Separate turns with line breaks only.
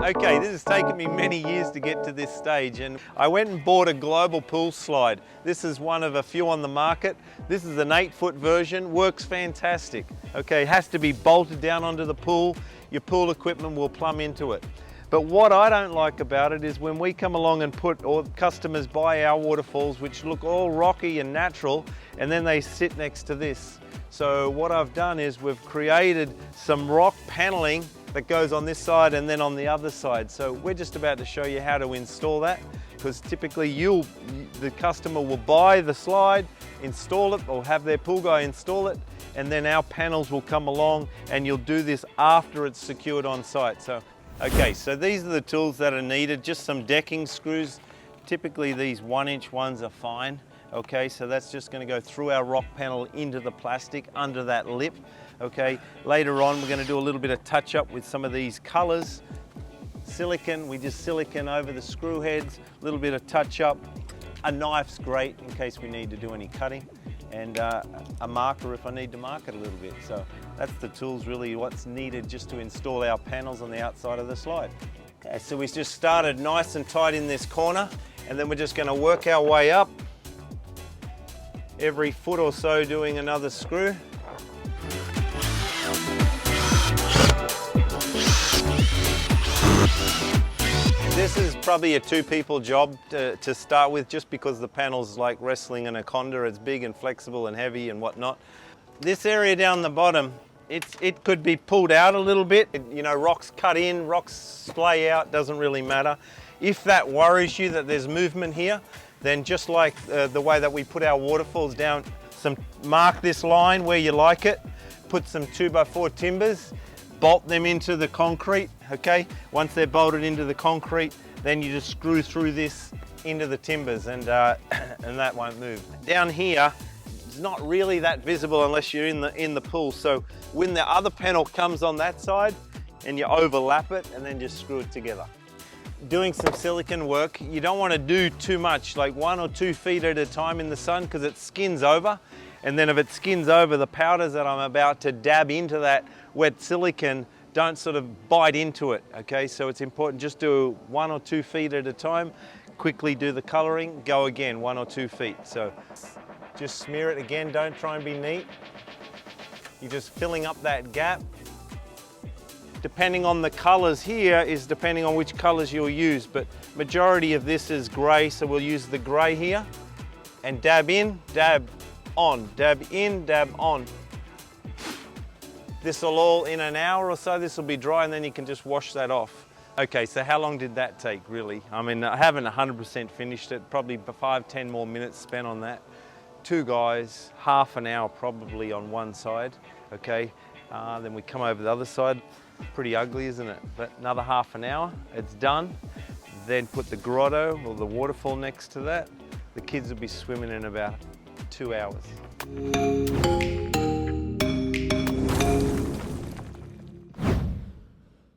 Okay, this has taken me many years to get to this stage, and I went and bought a global pool slide. This is one of a few on the market. This is an 8-foot version, works fantastic. Okay, it has to be bolted down onto the pool. Your pool equipment will plumb into it. But what I don't like about it is when we come along and or customers buy our waterfalls, which look all rocky and natural, and then they sit next to this. So what I've done is we've created some rock paneling that goes on this side and then on the other side. So we're just about to show you how to install that, because typically the customer will buy the slide, install it, or have their pool guy install it, and then our panels will come along and you'll do this after it's secured on site. So, okay, so these are the tools that are needed, just some decking screws. Typically these 1-inch ones are fine. Okay, so that's just going to go through our rock panel into the plastic under that lip. Okay, later on we're going to do a little bit of touch up with some of these colors. Silicone, we just silicone over the screw heads, a little bit of touch up. A knife's great in case we need to do any cutting, and a marker if I need to mark it a little bit. So that's the tools, really what's needed just to install our panels on the outside of the slide. Okay, so we just started nice and tight in this corner, and then we're just going to work our way up. Every foot or so doing another screw. This is probably a 2-people job to start with, just because the panel's like wrestling an anaconda. It's big and flexible and heavy and whatnot. This area down the bottom, it could be pulled out a little bit. You know, rocks cut in, rocks splay out, doesn't really matter. If that worries you that there's movement here, then just like the way that we put our waterfalls down, mark this line where you like it, put some 2x4 timbers, bolt them into the concrete, okay? Once they're bolted into the concrete, then you just screw through this into the timbers, and that won't move. Down here, it's not really that visible unless you're in the pool, so when the other panel comes on that side, and you overlap it, and then just screw it together. Doing some silicone work, you don't want to do too much, like 1 or 2 feet at a time in the sun, because it skins over. And then if it skins over, the powders that I'm about to dab into that wet silicone don't sort of bite into it, okay? So it's important, just do 1 or 2 feet at a time, quickly do the coloring, go again 1 or 2 feet. So just smear it again, don't try and be neat. You're just filling up that gap. Depending on the colors here is depending on which colors you'll use, but majority of this is gray, so we'll use the gray here. And dab in, dab on, dab in, dab on. This will all, in an hour or so, this will be dry, and then you can just wash that off. Okay, so how long did that take, really? I mean, I haven't 100% finished it, probably 5-10 more minutes spent on that. 2 guys, half an hour probably on one side, okay? Then we come over the other side. Pretty ugly, isn't it? But another half an hour, it's done. Then put the grotto or the waterfall next to that. The kids will be swimming in about 2 hours.